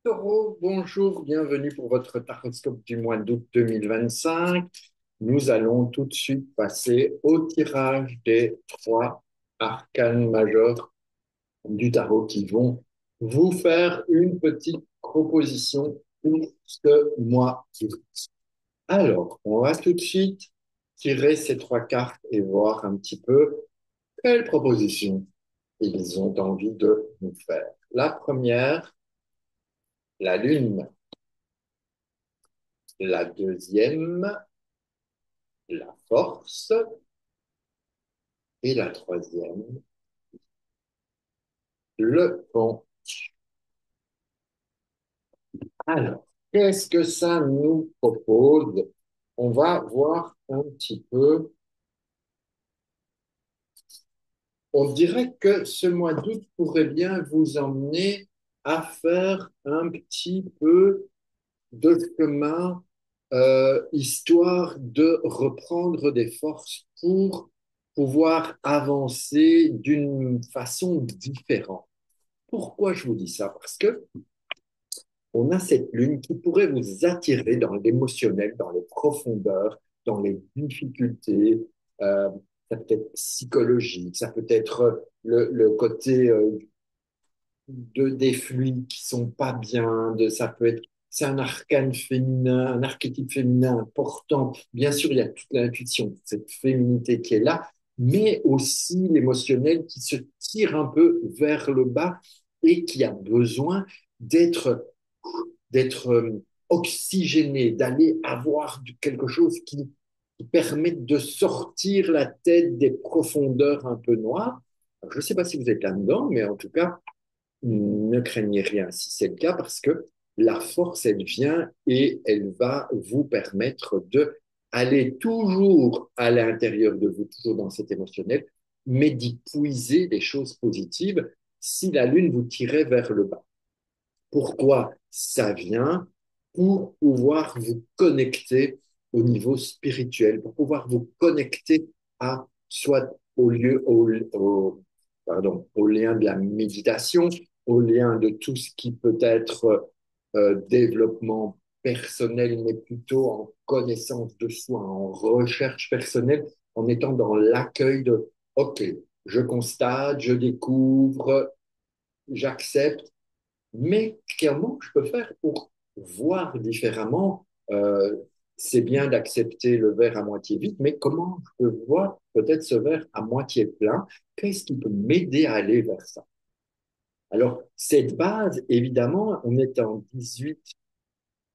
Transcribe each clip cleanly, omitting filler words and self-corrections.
Taureau, bonjour, bienvenue pour votre taroscope du mois d'août 2025. Nous allons tout de suite passer au tirage des trois arcanes majeurs du tarot qui vont vous faire une petite proposition pour ce mois d'août. Alors, on va tout de suite tirer ces trois cartes et voir un petit peu quelles propositions ils ont envie de nous faire. La première, la lune. La deuxième, la force. Et la troisième, le pont. Alors, qu'est-ce que ça nous propose? On va voir un petit peu. On dirait que ce mois d'août pourrait bien vous emmener à faire un petit peu de chemin, histoire de reprendre des forces pour pouvoir avancer d'une façon différente. Pourquoi je vous dis ça? Parce que on a cette lune qui pourrait vous attirer dans l'émotionnel, dans les profondeurs, dans les difficultés. Euh, Ça peut être psychologique, ça peut être le côté des fluides qui sont pas bien, ça peut être, c'est un arcane féminin, un archétype féminin important. Bien sûr, il y a toute l'intuition, cette féminité qui est là, mais aussi l'émotionnel qui se tire un peu vers le bas et qui a besoin d'être oxygéné, d'aller avoir quelque chose qui permette de sortir la tête des profondeurs un peu noires. Alors, je ne sais pas si vous êtes là-dedans, mais en tout cas, ne craignez rien si c'est le cas, parce que la force, elle vient et elle va vous permettre de aller toujours à l'intérieur de vous, toujours dans cet émotionnel, mais d'y puiser des choses positives si la lune vous tirait vers le bas. Pourquoi ça vient? Pour pouvoir vous connecter au niveau spirituel, pour pouvoir vous connecter à soit au lien de la méditation, au lien de tout ce qui peut être développement personnel, mais plutôt en connaissance de soi, en recherche personnelle, en étant dans l'accueil de OK, je constate, je découvre, j'accepte, mais comment je peux faire pour voir différemment? C'est bien d'accepter le verre à moitié vide, mais comment je peux voir peut-être ce verre à moitié plein? Qu'est-ce qui peut m'aider à aller vers ça? Alors, cette base, évidemment, on est en 18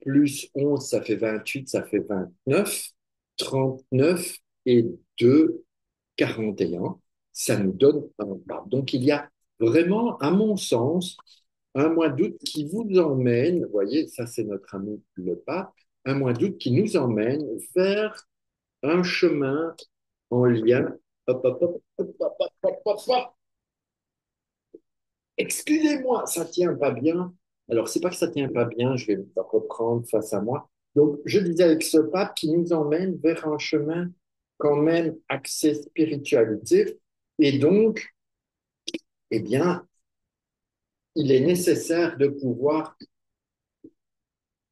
plus 11, ça fait 28, ça fait 29, 39 et 2, 41. Ça nous donne un pas. Donc, il y a vraiment, à mon sens, un mois d'août qui vous emmène, vous voyez, ça c'est notre ami le pape, un mois d'août qui nous emmène vers un chemin en lien. Hop, hop, hop, hop, hop, hop, hop, hop, hop. Excusez-moi, ça tient pas bien. Alors, c'est pas que ça tient pas bien, je vais le reprendre face à moi. Donc, je disais avec ce pape qui nous emmène vers un chemin quand même axé spiritualité. Et donc, eh bien, il est nécessaire de pouvoir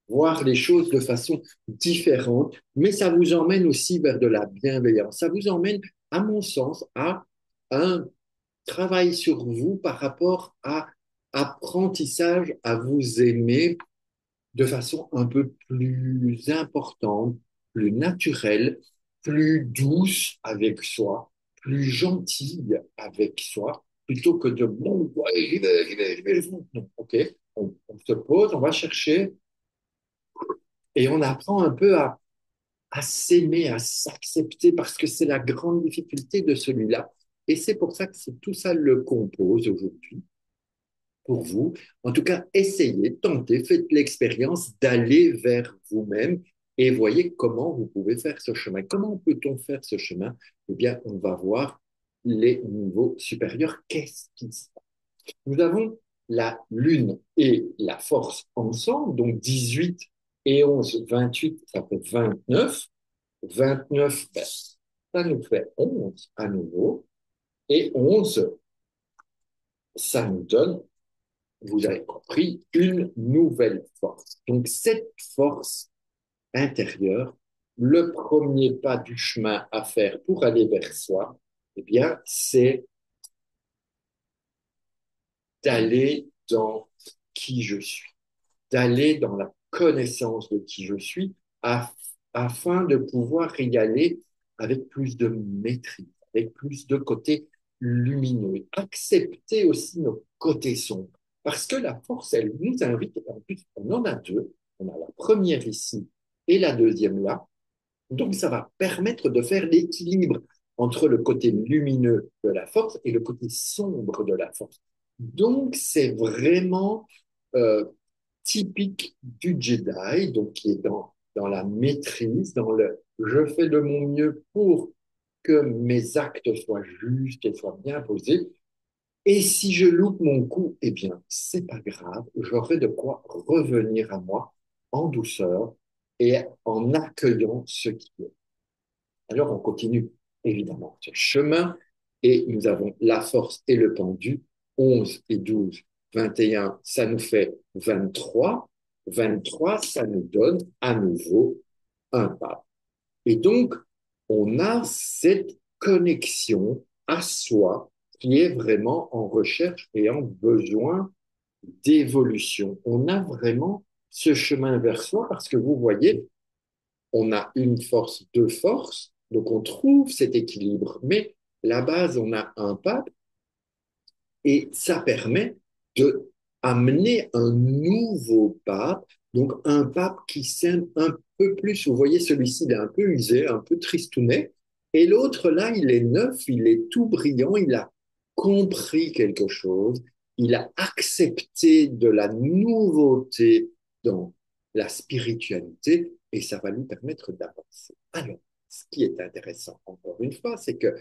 voir les choses de façon différente, mais ça vous emmène aussi vers de la bienveillance. Ça vous emmène, à mon sens, à un travail sur vous par rapport à apprentissage à vous aimer de façon un peu plus importante, plus naturelle, plus douce avec soi, plus gentille avec soi, plutôt que de bon, ouais, j'y vais, non, ok, on se pose, on va chercher et on apprend un peu à s'aimer, à s'accepter, parce que c'est la grande difficulté de celui-là. Et c'est pour ça que c'est tout ça le compose aujourd'hui pour vous. En tout cas, essayez, tentez, faites l'expérience d'aller vers vous-même et voyez comment vous pouvez faire ce chemin. Comment peut-on faire ce chemin? Eh bien, on va voir les niveaux supérieurs. Qu'est-ce qui se passe? Nous avons la Lune et la Force ensemble, donc 18 et 11, 28, ça fait 29. 29, ben, ça nous fait 11 à nouveau. Et 11, ça nous donne vous avez compris, une nouvelle force. Donc, cette force intérieure, le premier pas du chemin à faire pour aller vers soi, eh bien, c'est d'aller dans qui je suis, d'aller dans la connaissance de qui je suis, afin de pouvoir y aller avec plus de maîtrise, avec plus de côté lumineux. Accepter aussi nos côtés sombres. Parce que la force, elle nous invite, en plus, on en a deux. On a la première ici et la deuxième là. Donc, ça va permettre de faire l'équilibre entre le côté lumineux de la force et le côté sombre de la force. Donc, c'est vraiment euh, typique du Jedi, donc qui est dans la maîtrise, dans le je fais de mon mieux pour que mes actes soient justes et soient bien posés. Et si je loupe mon coup, eh bien, c'est pas grave, j'aurai de quoi revenir à moi en douceur et en accueillant ce qui est. Alors, on continue évidemment ce chemin et nous avons la force et le pendu. 11 et 12, 21, ça nous fait 23. 23, ça nous donne à nouveau un pas. Et donc, on a cette connexion à soi qui est vraiment en recherche et en besoin d'évolution. On a vraiment ce chemin vers soi parce que vous voyez, on a une force, deux forces, donc on trouve cet équilibre. Mais la base, on a un pape et ça permet de amener un nouveau pape, donc un pape qui s'aime un peu plus. Vous voyez, celui-ci, il est un peu usé, un peu tristounet, et l'autre, là, il est neuf, il est tout brillant, il a compris quelque chose, il a accepté de la nouveauté dans la spiritualité, et ça va lui permettre d'avancer. Alors, ce qui est intéressant, encore une fois, c'est que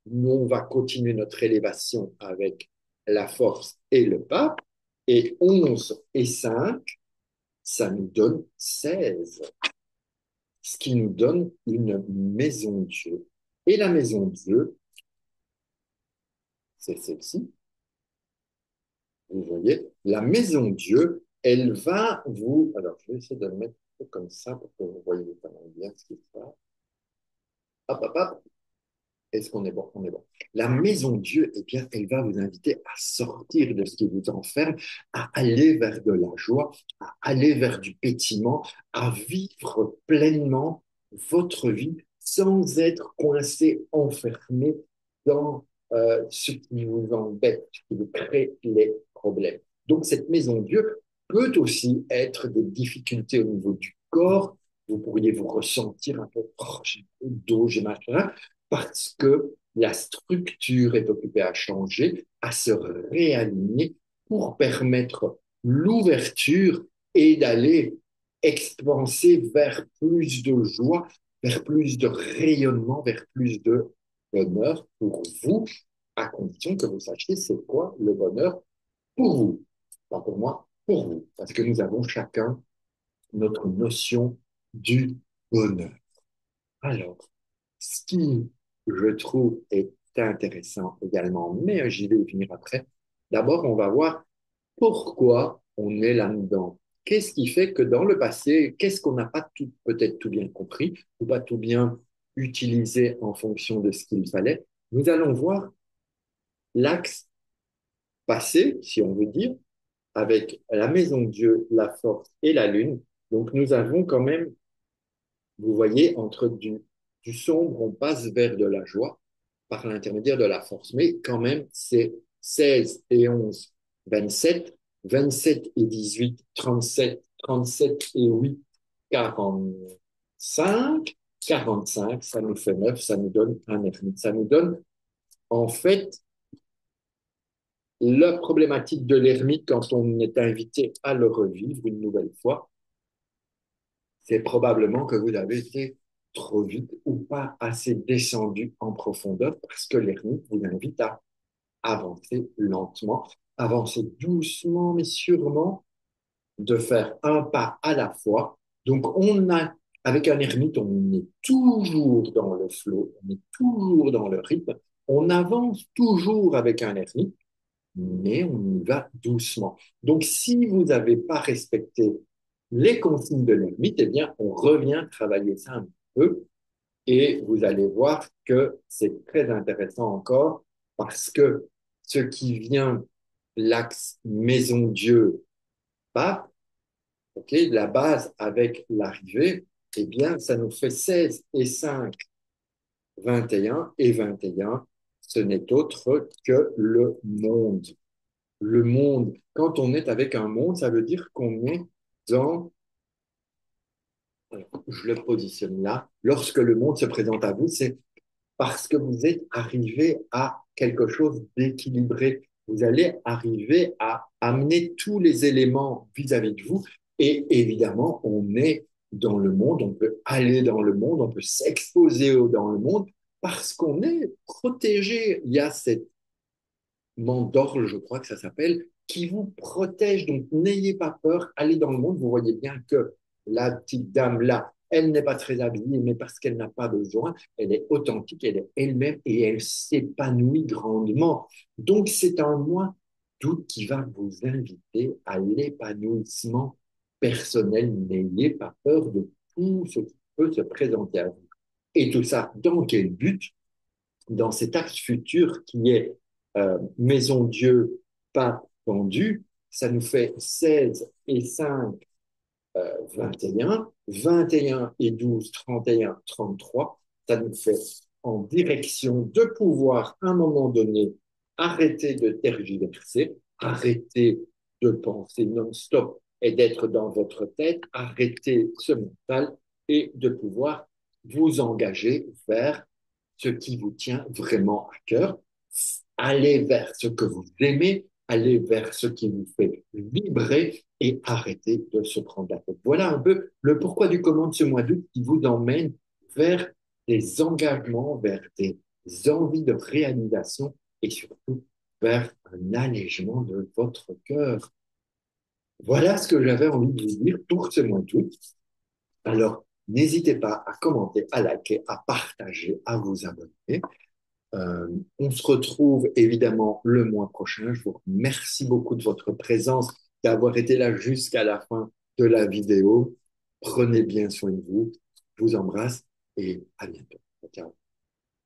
nous, on va continuer notre élévation avec la force et le pape, et 11 et 5, ça nous donne 16, ce qui nous donne une maison Dieu. Et la maison Dieu, c'est celle-ci, vous voyez, la maison Dieu, elle va vous... Alors, je vais essayer de le mettre comme ça pour que vous voyez vraiment bien ce qui se passe. Hop, hop, hop. Est-ce qu'on est bon? On est bon. La maison Dieu, eh bien, elle va vous inviter à sortir de ce qui vous enferme, à aller vers de la joie, à aller vers du pétillement, à vivre pleinement votre vie sans être coincé, enfermé dans ce qui vous embête, ce qui vous crée les problèmes. Donc, cette maison Dieu peut aussi être des difficultés au niveau du corps. Vous pourriez vous ressentir un peu, oh, j'ai mal au dos, j'ai mal, parce que la structure est occupée à changer, à se réaligner pour permettre l'ouverture et d'aller expanser vers plus de joie, vers plus de rayonnement, vers plus de bonheur pour vous, à condition que vous sachiez c'est quoi le bonheur pour vous. Pas pour moi, pour vous. Parce que nous avons chacun notre notion du bonheur. Alors, ce qui, je trouve, est intéressant également, mais j'y vais y venir après. D'abord, on va voir pourquoi on est là-dedans. Qu'est-ce qui fait que dans le passé, qu'est-ce qu'on n'a pas tout, peut-être tout bien compris ou pas tout bien utilisé en fonction de ce qu'il fallait. Nous allons voir l'axe passé, si on veut dire, avec la maison de Dieu, la force et la lune. Donc, nous avons quand même, vous voyez, entre du sombre, on passe vers de la joie par l'intermédiaire de la force. Mais quand même, c'est 16 et 11, 27, 27 et 18, 37, 37 et 8, 45, 45, ça nous fait 9, ça nous donne un ermite. Ça nous donne, en fait, la problématique de l'ermite quand on est invité à le revivre une nouvelle fois, c'est probablement que vous avez été trop vite ou pas assez descendu en profondeur parce que l'ermite vous invite à avancer lentement, avancer doucement mais sûrement, de faire un pas à la fois. Donc on a, avec un ermite, on est toujours dans le flow, on est toujours dans le rythme, on avance toujours avec un ermite, mais on y va doucement. Donc, si vous n'avez pas respecté les consignes de l'ermite, eh bien, on revient travailler ça un peu et vous allez voir que c'est très intéressant encore parce que ce qui vient l'axe maison-dieu pape, ok, la base avec l'arrivée, eh bien, ça nous fait 16 et 5, 21 et 21. Ce n'est autre que le monde. Le monde, quand on est avec un monde, ça veut dire qu'on est dans, je le positionne là, lorsque le monde se présente à vous, c'est parce que vous êtes arrivé à quelque chose d'équilibré. Vous allez arriver à amener tous les éléments vis-à-vis de vous. Et évidemment, on est dans le monde, on peut aller dans le monde, on peut s'exposer dans le monde parce qu'on est protégé. Il y a cette mandorle, je crois que ça s'appelle, qui vous protège. Donc, n'ayez pas peur, allez dans le monde. Vous voyez bien que la petite dame là, elle n'est pas très habillée, mais parce qu'elle n'a pas besoin, elle est authentique, elle est elle-même et elle s'épanouit grandement. Donc, c'est un mois d'août qui va vous inviter à l'épanouissement personnel. N'ayez pas peur de tout ce qui peut se présenter à vous. Et tout ça, dans quel but? Dans cet axe futur qui est Maison Dieu, pas pendu, ça nous fait 16 et 5, 21, 21 et 12, 31, 33. Ça nous fait en direction de pouvoir, à un moment donné, arrêter de tergiverser, arrêter de penser non-stop et d'être dans votre tête, arrêter ce mental et de pouvoir vous engager vers ce qui vous tient vraiment à cœur, aller vers ce que vous aimez, aller vers ce qui vous fait vibrer et arrêter de se prendre la tête. Voilà un peu le pourquoi du comment de ce mois d'août qui vous emmène vers des engagements, vers des envies de réalisation et surtout vers un allègement de votre cœur. Voilà ce que j'avais envie de vous dire pour ce mois d'août. Alors, n'hésitez pas à commenter, à liker, à partager, à vous abonner. On se retrouve évidemment le mois prochain. Je vous remercie beaucoup de votre présence, d'avoir été là jusqu'à la fin de la vidéo. Prenez bien soin de vous. Je vous embrasse et à bientôt. Ciao.